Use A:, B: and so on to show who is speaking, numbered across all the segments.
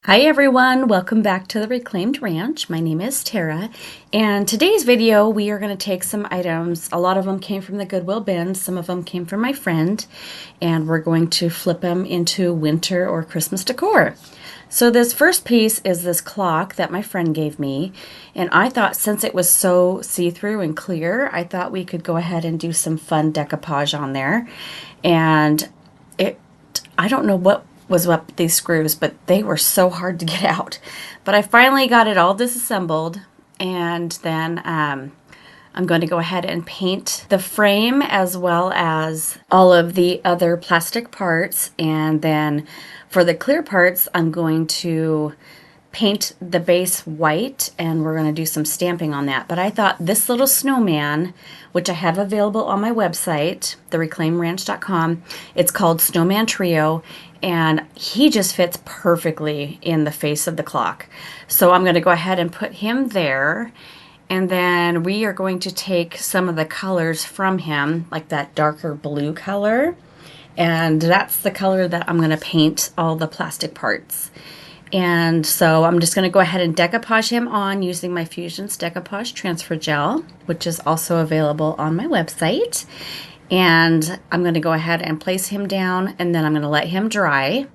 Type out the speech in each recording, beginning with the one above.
A: Hi everyone, welcome back to the Reclaimed Ranch. My name is Tara, and today's video we are going to take some items. A lot of them came from the Goodwill Bins, some of them came from my friend, and we're going to flip them into winter or Christmas decor. So this first piece is this clock that my friend gave me, and I thought since it was so see-through and clear, I thought we could go ahead and do some fun decoupage on there. And I don't know what was up with these screws, but they were so hard to get out. But I finally got it all disassembled, and then I'm going to go ahead and paint the frame as well as all of the other plastic parts. And then for the clear parts, I'm going to paint the base white, and we're going to do some stamping on that. But I thought this little snowman, which I have available on my website, thereclaimedranch.com, it's called Snowman Trio, and he just fits perfectly in the face of the clock. So I'm going to go ahead and put him there, and then we are going to take some of the colors from him, like that darker blue color, and that's the color that I'm going to paint all the plastic parts. And so I'm just going to go ahead and decoupage him on using my Fusions Decoupage Transfer Gel, which is also available on my website. And I'm going to go ahead and place him down, and then I'm going to let him dry.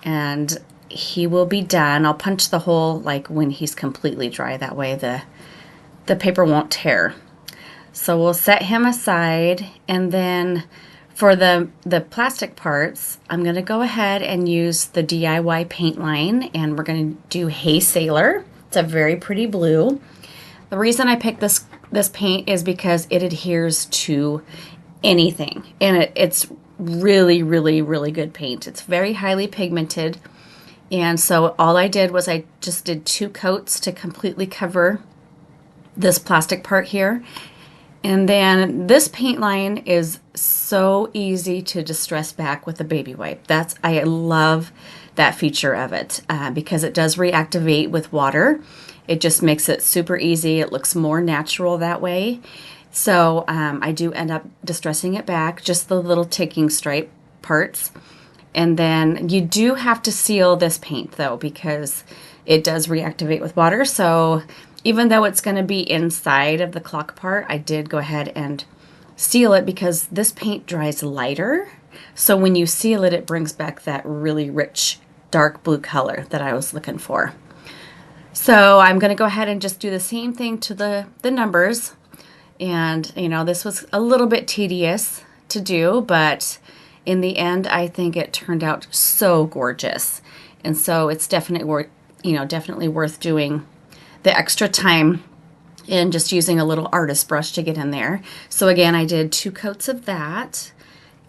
A: And he will be done. I'll punch the hole like when he's completely dry. That way the paper won't tear. So we'll set him aside, and then for the plastic parts, I'm going to go ahead and use the DIY paint line, and we're going to do Hey Sailor. It's a very pretty blue. The reason I picked this paint is because it adheres to anything, and it's really, really, really good paint. It's very highly pigmented, and so all I did was I just did 2 coats to completely cover this plastic part here. And then this paint line is so easy to distress back with a baby wipe. I love that feature of it because it does reactivate with water. It just makes it super easy. It looks more natural that way. So I do end up distressing it back, just the little ticking stripe parts. And then you do have to seal this paint though, because it does reactivate with water. So even though it's going to be inside of the clock part, I did go ahead and seal it because this paint dries lighter. So when you seal it, it brings back that really rich dark blue color that I was looking for. So I'm going to go ahead and just do the same thing to the numbers. And, you know, this was a little bit tedious to do, but in the end, I think it turned out so gorgeous. And so it's definitely worth doing the extra time and just using a little artist brush to get in there. So again, I did 2 coats of that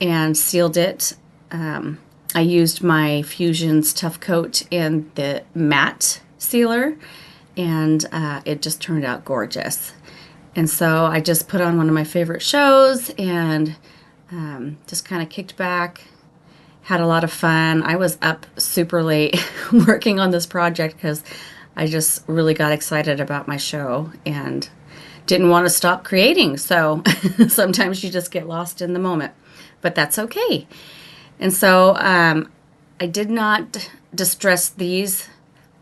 A: and sealed it. I used my Fusions Tough Coat in the matte sealer, and it just turned out gorgeous. And so I just put on one of my favorite shows and just kind of kicked back, had a lot of fun. I was up super late working on this project because I just really got excited about my show and didn't want to stop creating. So sometimes you just get lost in the moment, but that's okay. And so I did not distress these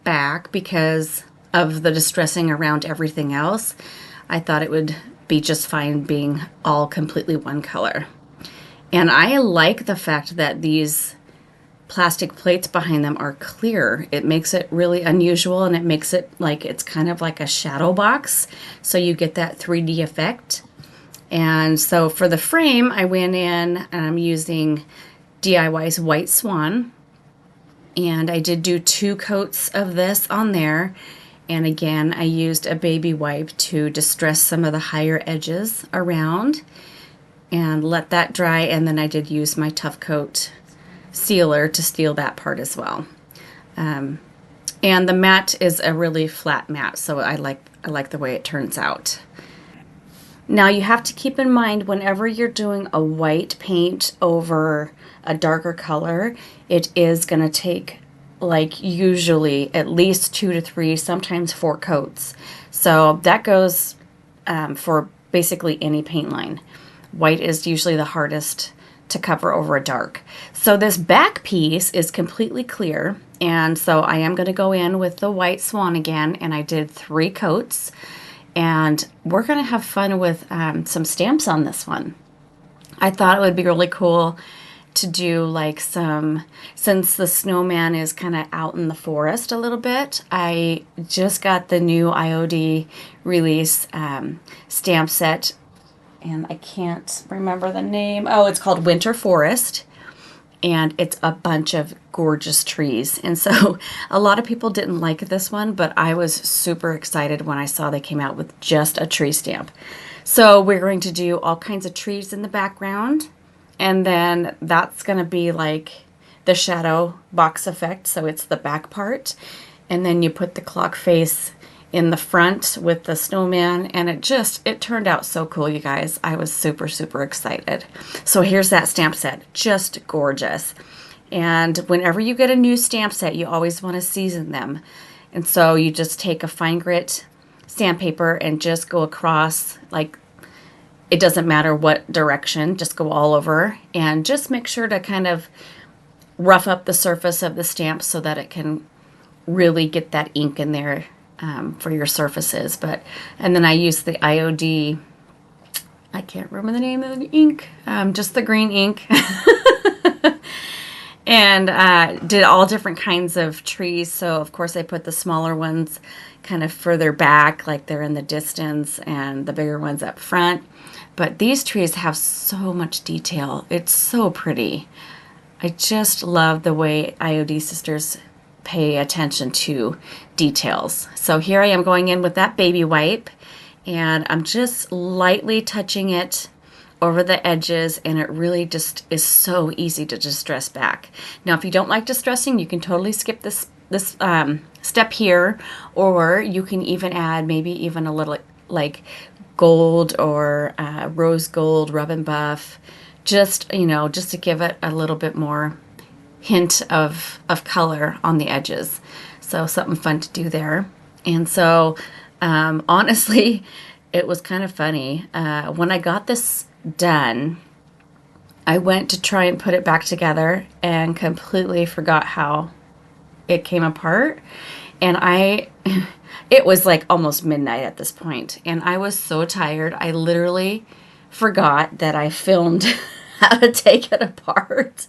A: back because of the distressing around everything else. I thought it would be just fine being all completely one color. And I like the fact that these plastic plates behind them are clear. It makes it really unusual, and it makes it like it's kind of like a shadow box, so you get that 3D effect. And so for the frame, I went in and I'm using DIY's White Swan, and I did do 2 coats of this on there. And again, I used a baby wipe to distress some of the higher edges around and let that dry, and then I did use my Tough Coat sealer to seal that part as well. And the matte is a really flat matte, so I like the way it turns out. Now you have to keep in mind whenever you're doing a white paint over a darker color, it is going to take like usually at least 2 to 3, sometimes 4 coats. So that goes for basically any paint line. White is usually the hardest to cover over a dark. So this back piece is completely clear, And so I am going to go in with the white swan again, and I did 3 coats. And we're going to have fun with some stamps on this one. I thought it would be really cool to do like since the snowman is kind of out in the forest a little bit, I just got the new IOD release stamp set, and I can't remember the name. Oh, it's called Winter Forest. And it's a bunch of gorgeous trees. And so a lot of people didn't like this one, but I was super excited when I saw they came out with just a tree stamp. So we're going to do all kinds of trees in the background. And then that's going to be like the shadow box effect. So it's the back part. And then you put the clock face in the front with the snowman, and it turned out so cool, you guys. I was super, super excited. So here's that stamp set, just gorgeous. And whenever you get a new stamp set, you always want to season them. And so you just take a fine grit sandpaper and just go across, like, it doesn't matter what direction, just go all over, and just make sure to kind of rough up the surface of the stamp so that it can really get that ink in there for your surfaces. And then I used the IOD, I can't remember the name of the ink, just the green ink, and did all different kinds of trees. So of course I put the smaller ones kind of further back, like they're in the distance, and the bigger ones up front. But these trees have so much detail. It's so pretty. I just love the way IOD sisters pay attention to details. So here I am going in with that baby wipe, and I'm just lightly touching it over the edges, and it really just is so easy to distress back. Now, if you don't like distressing, you can totally skip this step here, or you can even add maybe even a little like gold or rose gold rub and buff, just to give it a little bit more hint of color on the edges. So something fun to do there. And so honestly, it was kind of funny. When I got this done, I went to try and put it back together and completely forgot how it came apart. And it was like almost midnight at this point, and I was so tired. I literally forgot that I filmed how to take it apart.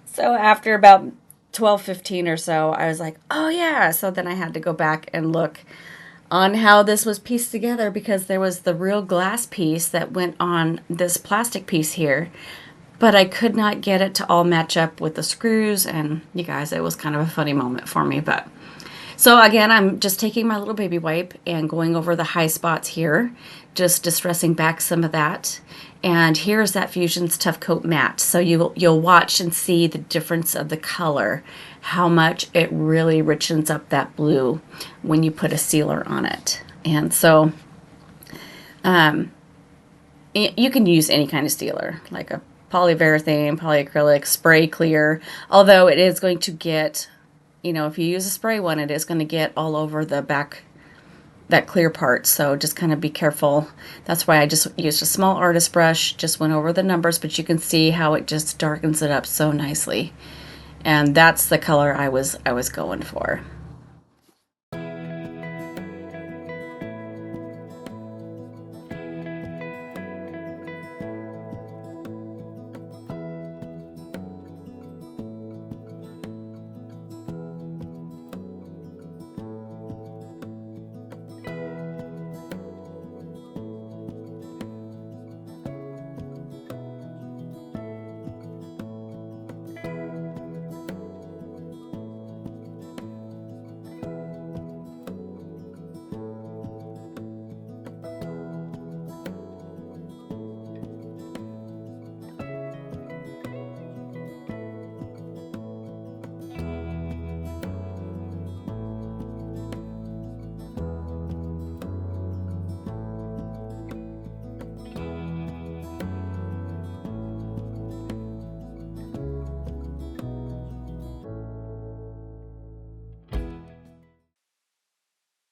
A: So after about 12:15 or so, I was like, oh yeah. So then I had to go back and look on how this was pieced together, because there was the real glass piece that went on this plastic piece here, but I could not get it to all match up with the screws. And you guys, it was kind of a funny moment for me. But so again, I'm just taking my little baby wipe and going over the high spots here, just distressing back some of that. And here's that Fusion's Tough Coat Matte. So you'll watch and see the difference of the color, how much it really richens up that blue when you put a sealer on it. And so you can use any kind of sealer, like a polyurethane, polyacrylic, spray clear, although it is going to get, if you use a spray one, it is going to get all over the back, that clear part. So just kind of be careful. That's why I just used a small artist brush, just went over the numbers, but you can see how it just darkens it up so nicely. And that's the color I was going for.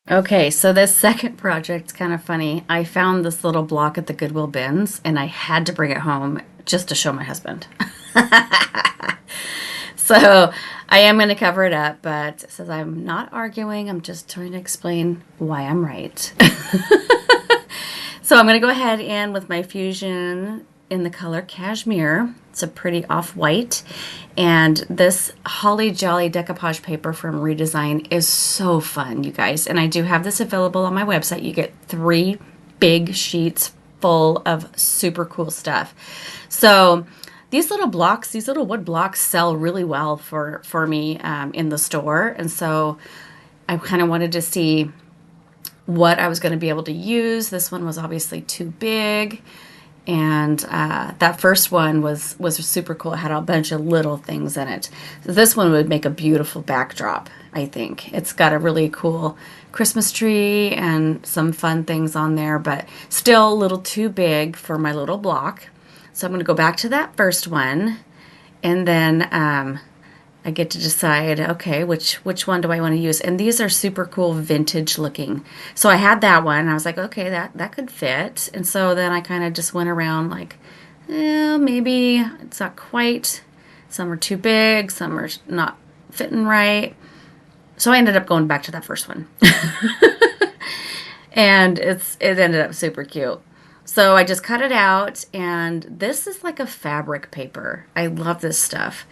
A: Okay, so this second project's kind of funny. I found this little block at the Goodwill Bins, and I had to bring it home just to show my husband. So I am going to cover it up, but it says I'm not arguing. I'm just trying to explain why I'm right. So I'm going to go ahead in with my Fusion in the color Cashmere. It's a pretty off-white. And this Holly Jolly decoupage paper from Redesign is so fun, you guys. And I do have this available on my website. You get 3 big sheets full of super cool stuff. So these little blocks, these little wood blocks sell really well for me in the store. And so I kind of wanted to see what I was going to be able to use. This one was obviously too big. And that first one was super cool. It had a bunch of little things in it. So this one would make a beautiful backdrop, I think. It's got a really cool Christmas tree and some fun things on there, but still a little too big for my little block. So I'm going to go back to that first one, and then I get to decide, okay, which one do I want to use? And these are super cool vintage looking. So I had that one. And I was like, okay, that could fit. And so then I kind of just went around like, maybe it's not quite. Some are too big. Some are not fitting right. So I ended up going back to that first one. And it ended up super cute. So I just cut it out, and this is like a fabric paper. I love this stuff.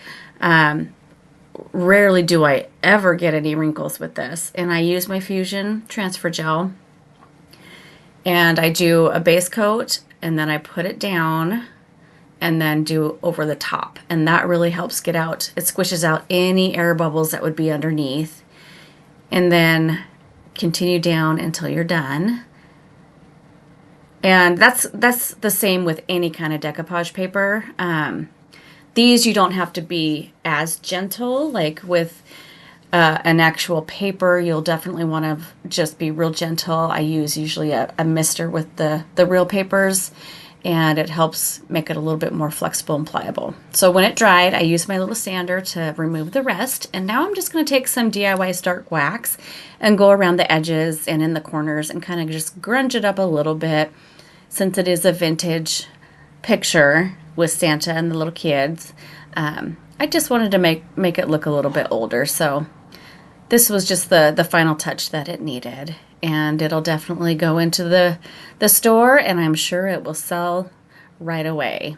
A: Rarely do I ever get any wrinkles with this. And I use my Fusion Transfer Gel, and I do a base coat, and then I put it down and then do over the top. And that really helps get out, it squishes out any air bubbles that would be underneath. And then continue down until you're done. And that's the same with any kind of decoupage paper. These you don't have to be as gentle. Like with an actual paper, you'll definitely want to just be real gentle. I use usually a mister with the real papers, and it helps make it a little bit more flexible and pliable. So when it dried, I used my little sander to remove the rest. And now I'm just going to take some DIY Stark Wax and go around the edges and in the corners and kind of just grunge it up a little bit. Since it is a vintage picture with Santa and the little kids, I just wanted to make it look a little bit older. So this was just the final touch that it needed. And it'll definitely go into the store, and I'm sure it will sell right away.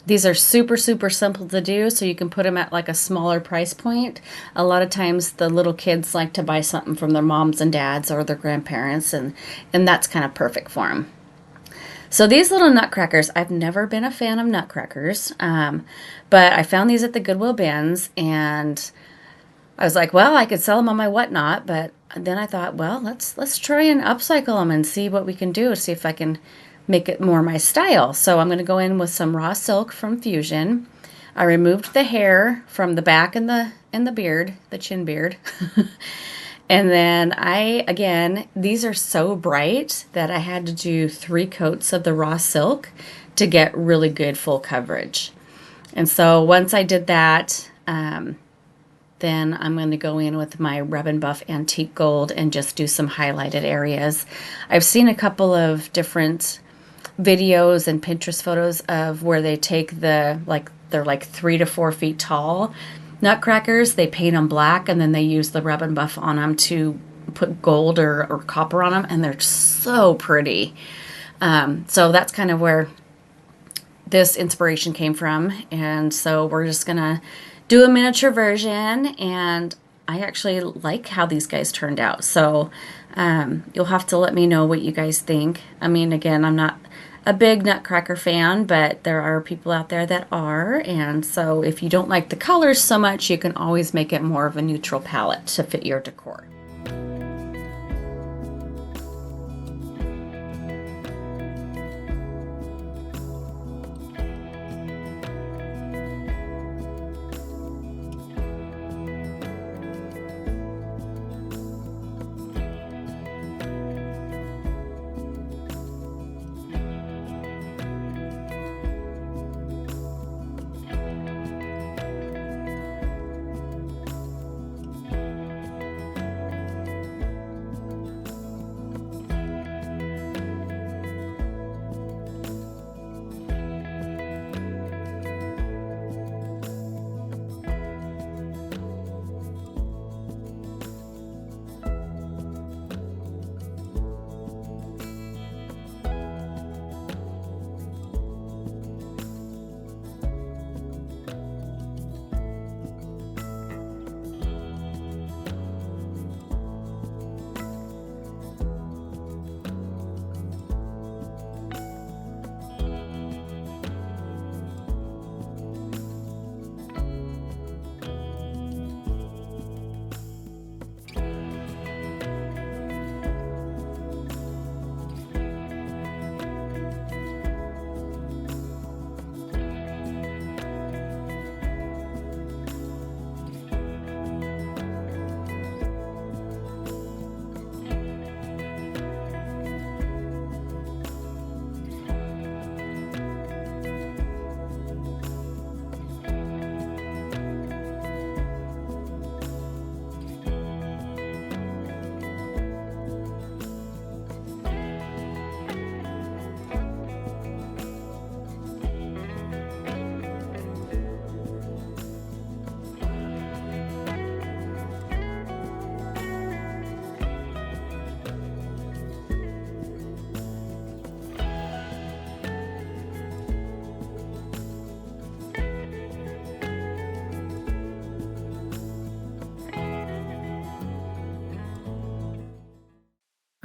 A: These are super, super simple to do, so you can put them at like a smaller price point. A lot of times the little kids like to buy something from their moms and dads or their grandparents, and that's kind of perfect for them. So these little nutcrackers, I've never been a fan of nutcrackers, but I found these at the Goodwill Bins, and I was like, well, I could sell them on my whatnot, but then I thought, well, let's try and upcycle them and see what we can do, see if I can make it more my style. So I'm going to go in with some raw silk from Fusion. I removed the hair from the back and the beard, the chin beard. And then again, these are so bright that I had to do 3 coats of the raw silk to get really good full coverage. And so once I did that, then I'm going to go in with my Rub and Buff Antique Gold and just do some highlighted areas. I've seen a couple of different videos and Pinterest photos of where they take they're like 3 to 4 feet tall nutcrackers. They paint them black, and then they use the Rub and Buff on them to put gold or copper on them, and they're so pretty. So that's kind of where this inspiration came from. And so we're just going to do a miniature version, and I actually like how these guys turned out. So you'll have to let me know what you guys think. I mean, again, I'm not a big nutcracker fan, but there are people out there that are. And so if you don't like the colors so much, you can always make it more of a neutral palette to fit your decor.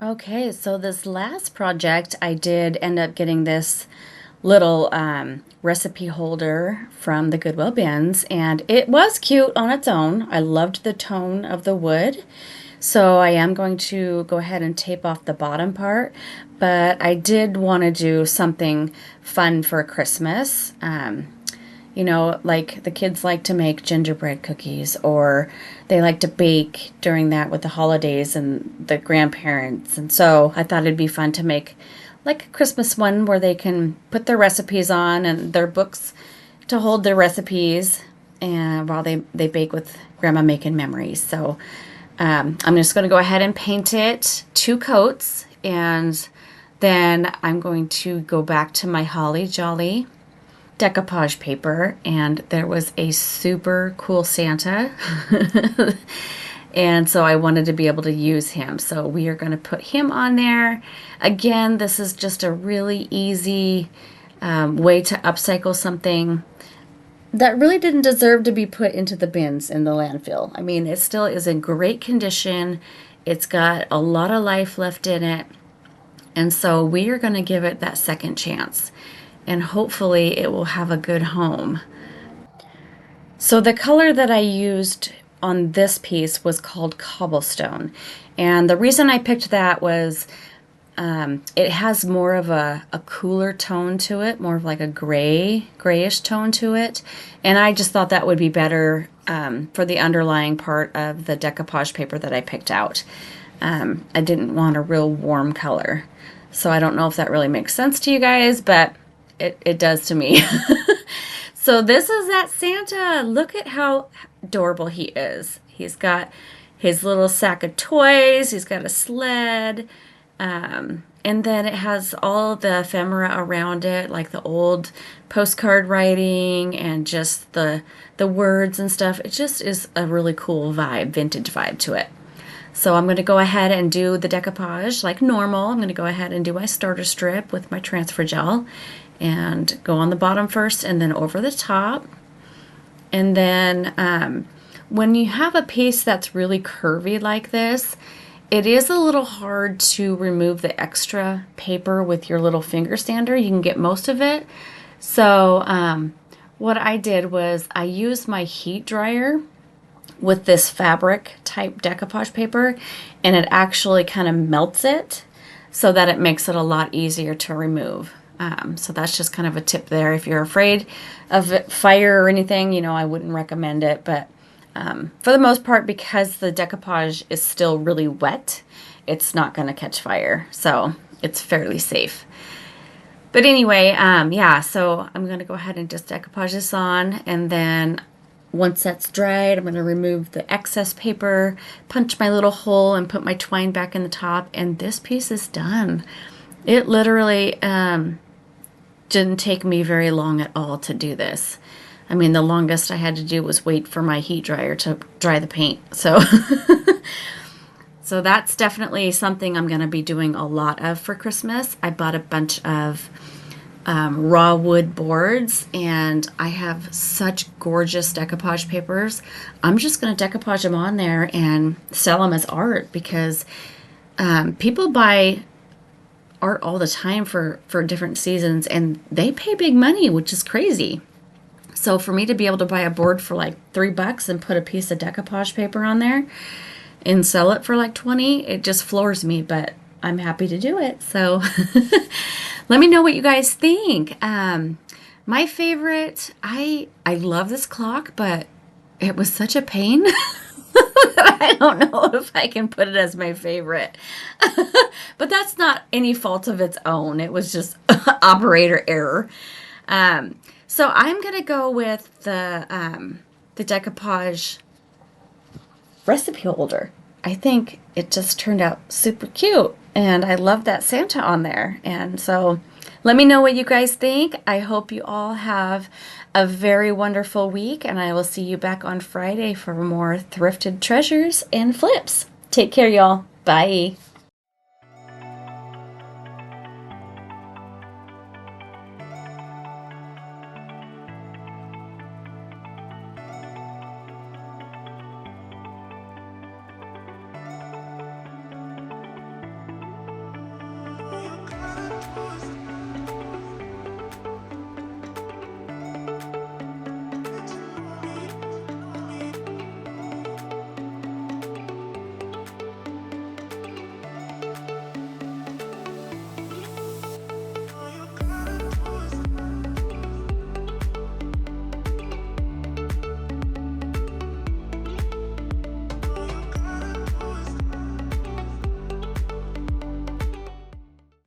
A: Okay, so this last project, I did end up getting this little recipe holder from the Goodwill Bins, and it was cute on its own. I loved the tone of the wood, so I am going to go ahead and tape off the bottom part, but I did want to do something fun for Christmas. You know, like the kids like to make gingerbread cookies, or they like to bake during that with the holidays and the grandparents. And so I thought it'd be fun to make like a Christmas one where they can put their recipes on and their books to hold their recipes and while they bake with Grandma making memories. So I'm just going to go ahead and paint it 2 coats, and then I'm going to go back to my Holly Jolly decoupage paper, and there was a super cool Santa and so I wanted to be able to use him, so we are going to put him on there. Again, this is just a really easy way to upcycle something that really didn't deserve to be put into the bins in the landfill. I mean, it still is in great condition. It's got a lot of life left in it, and so we are going to give it that second chance, and hopefully it will have a good home. So the color that I used on this piece was called Cobblestone. And the reason I picked that was it has more of a cooler tone to it, more of like a grayish tone to it. And I just thought that would be better for the underlying part of the decoupage paper that I picked out. I didn't want a real warm color. So I don't know if that really makes sense to you guys, but it does to me. So this is that Santa. Look at how adorable he is. He's got his little sack of toys. He's got a sled. And then it has all the ephemera around it, like the old postcard writing and just the words and stuff. It just is a really cool vibe, vintage vibe to it. So I'm going to go ahead and do the decoupage like normal. I'm going to go ahead and do my starter strip with my transfer gel and go on the bottom first and then over the top. And then when you have a piece that's really curvy like this, it is a little hard to remove the extra paper with your little finger sander. You can get most of it. So what I did was I used my heat dryer with this fabric type decoupage paper, and it actually kind of melts it so that it makes it a lot easier to remove. So that's just kind of a tip there. If you're afraid of fire or anything, you know, I wouldn't recommend it. But for the most part, because the decoupage is still really wet, it's not going to catch fire. So it's fairly safe. But anyway, yeah, so I'm going to go ahead and just decoupage this on. And then once that's dried, I'm going to remove the excess paper, punch my little hole, and put my twine back in the top. And this piece is done. It literally didn't take me very long at all to do this. I mean, the longest I had to do was wait for my heat dryer to dry the paint. So, so that's definitely something I'm going to be doing a lot of for Christmas. I bought a bunch of raw wood boards, and I have such gorgeous decoupage papers. I'm just going to decoupage them on there and sell them as art, because people buy art all the time for different seasons, and they pay big money, which is crazy. So for me to be able to buy a board for like $3 and put a piece of decoupage paper on there and sell it for like 20, it just floors me, but I'm happy to do it. So let me know what you guys think. My favorite, I love this clock, but it was such a pain. I don't know if I can put it as my favorite. But that's not any fault of its own. It was just operator error. So I'm going to go with the decoupage recipe holder. I think it just turned out super cute, and I love that Santa on there. And so let me know what you guys think. I hope you all have a very wonderful week, and I will see you back on Friday for more thrifted treasures and flips. Take care, y'all. Bye.